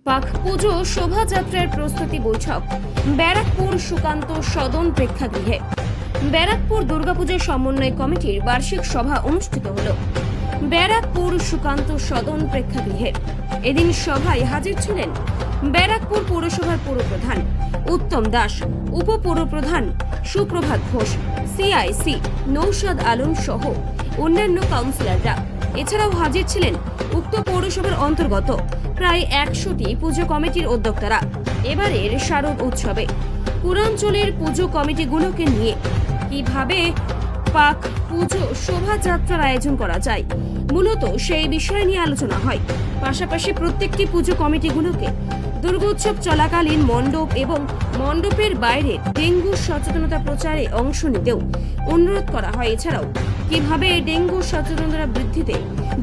পাক পুজো শোভাযাত্রার প্রস্তুতি বৈঠক ব্যারাকপুর সুকান্ত সদন প্রেক্ষাগৃহে। ব্যারাকপুর দুর্গাপুজো সমন্বয় কমিটির বার্ষিক সভা অনুষ্ঠিত হল ব্যারাকপুর সুকান্ত সদন প্রেক্ষাগৃহে। এদিন সভায় হাজির ছিলেন ব্যারাকপুর পৌরসভার পৌরপ্রধান উত্তম দাস, উপপৌরপ্রধান সুপ্রভাত ঘোষ, সিআইসি নৌশাদ আলম সহ অন্যান্য কাউন্সিলররা। এছাড়াও হাজির ছিলেন উক্ত পৌরসভার অন্তর্গত প্রায় 100টি পুজো কমিটির উদ্যোক্তারা। এবারের শারদ উৎসবে পুরাঞ্চলের পুজো কমিটিগুলোকে নিয়ে কিভাবে পাক পুজো শোভাযাত্রার আয়োজন করা যায়, মূলত সেই বিষয় নিয়ে আলোচনা হয়। পাশাপাশি প্রত্যেকটি পুজো কমিটিগুলোকে দুর্গোৎসব চলাকালীন মণ্ডপ এবং মণ্ডপের বাইরে ডেঙ্গু সচেতনতা প্রচারে অংশ নিতেও অনুরোধ করা হয়। এছাড়াও কিভাবে ডেঙ্গু সচেতনতা বৃদ্ধিতে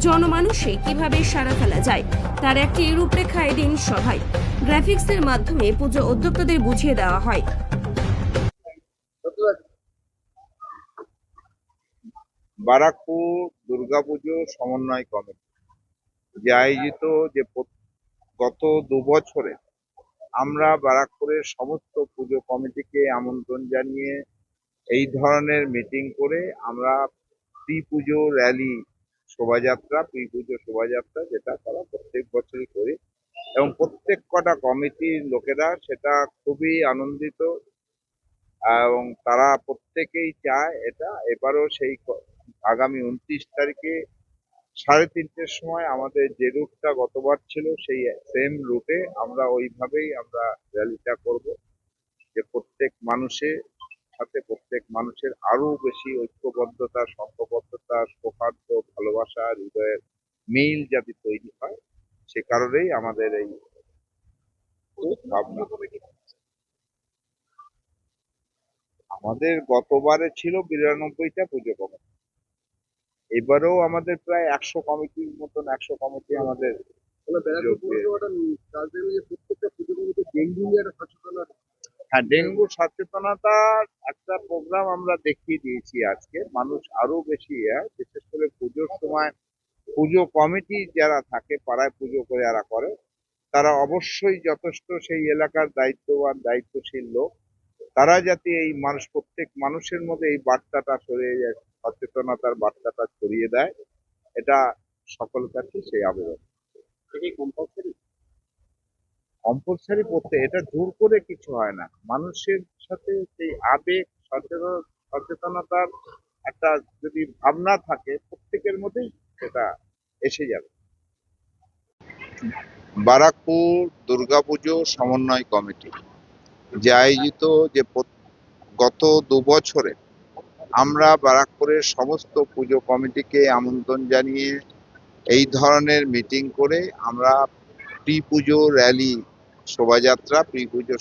জনমানুষে কিভাবে সাড়া ফেলা যায় তার একটি রূপরেখা এদিন সভায় গ্রাফিক্সের মাধ্যমে পুজো উদ্যোক্তাদের বুঝিয়ে দেওয়া হয়। বারাকপুর দুর্গাপুজো সমন্বয় কমিটি যে আয়োজিত গত 2 বছরে আমরা বারাকপুরের সমস্ত পুজো কমিটিকে আমন্ত্রণ জানিয়ে এই ধরনের মিটিং করে আমরা প্রি পুজো শোভাযাত্রা যেটা তারা প্রত্যেক বছরই করি এবং প্রত্যেক কটা কমিটির লোকেরা সেটা খুবই আনন্দিত এবং তারা প্রত্যেকেই চায় এটা এবারও সেই আগামী 29 তারিখে 3:30-র সময় আমাদের যে রুটটা গতবার ছিল সেই সেম রুটে আমরা ওইভাবেই আমরা র্যালিটা করব, যে প্রত্যেক মানুষের আরো বেশি ঐক্যবদ্ধতা, সংঘবদ্ধতা, সৌহার্দ্য, ভালোবাসা, হৃদয়ের মিল যাতে তৈরি হয়, সে কারণেই আমাদের এই ভাবনা। আমাদের গতবারে ছিল 92টা পুজো কমিটি, এবারেও আমাদের প্রায় 100 কমিটির মতন 100 কমিটি আমাদের হ্যাঁ, ডেঙ্গু সচেতনতার একটা প্রোগ্রাম আমরা দেখিয়ে দিয়েছি আজকে। মানুষ আরো বেশি বিশেষ করে পুজোর সময় পুজো কমিটি যারা থাকে পাড়ায় পুজো করে যারা করে তারা অবশ্যই যথেষ্ট সেই এলাকার দায়িত্ববান দায়িত্বশীল লোক, তারা যাতে এই প্রত্যেক মানুষের মধ্যে এই বার্তাটা ছড়িয়ে যায়, সচেতনতার বার্তাটা ছড়িয়ে দেয়, এটা সকল কাছে সেই আবেদন। কম্পালসারি করতে এটা জোর করে কিছু হয় না, মানুষের সাথে সেই আবেগ সচেতনতার একটা যদি ভাবনা থাকে প্রত্যেকের মধ্যেই সেটা এসে যাবে। বারাকপুর দুর্গাপুজো সমন্বয় কমিটি যে আয়োজিত গত 2 বছরে আমরা বারাকপুরের সমস্ত পুজো কমিটিকে আমন্ত্রণ জানিয়ে এই ধরনের মিটিং করে আমরা প্রি পুজো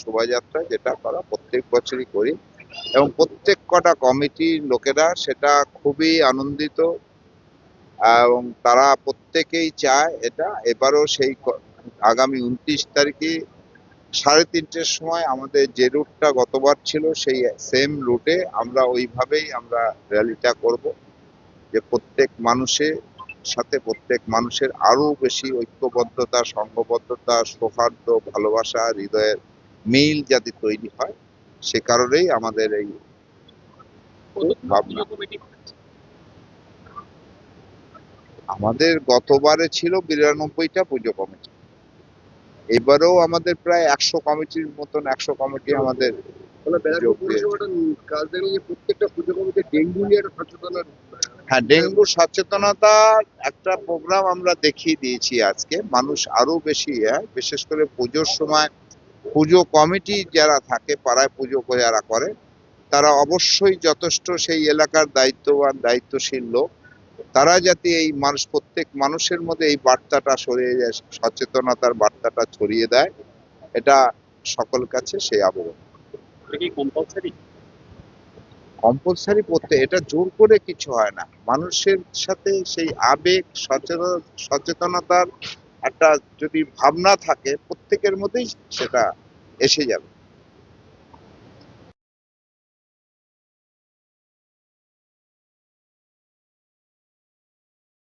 শোভাযাত্রা যেটা করা প্রত্যেক বছরই করি এবং প্রত্যেক কটা কমিটির লোকেরা সেটা খুবই আনন্দিত এবং তারা প্রত্যেকেই চায় এটা এবারও সেই আগামী 29 তারিখে 3:30-র সময় আমাদের যে রুটটা গতবার ছিল সেই সেম রুটে আমরা ওইভাবেই আমরা র্যালিটা করব, যে প্রত্যেক মানুষের আরো বেশি ঐক্যবদ্ধতা, সংঘবদ্ধতা, সৌহার্দ্য, ভালোবাসা, হৃদয়ের মিল যাতে তৈরি হয়, সে কারণেই আমাদের এই ভাবনা। আমাদের গতবারে ছিল 92টা পুজো কমিটি, এবারেও আমাদের প্রায় 100 কমিটির মতন 100 কমিটি আমাদের হ্যাঁ, ডেঙ্গু সচেতনতার একটা প্রোগ্রাম আমরা দেখিয়ে দিয়েছি আজকে। মানুষ আরো বেশি বিশেষ করে পুজোর সময় পুজো কমিটি যারা থাকে পাড়ায় পুজো করে যারা করে তারা অবশ্যই যথেষ্ট সেই এলাকার দায়িত্ববান দায়িত্বশীল লোক, তারা যাতে এই প্রত্যেক মানুষের মধ্যে এই বার্তাটা ছড়িয়ে যায়, সচেতনতার বার্তাটা ছড়িয়ে দেয়, এটা সকল কাছে সেই আবেদন। কম্পালসারি করতে এটা জোর করে কিছু হয় না, মানুষের সাথে সেই আবেগ সচেতনতার একটা যদি ভাবনা থাকে প্রত্যেকের মধ্যেই সেটা এসে যাবে।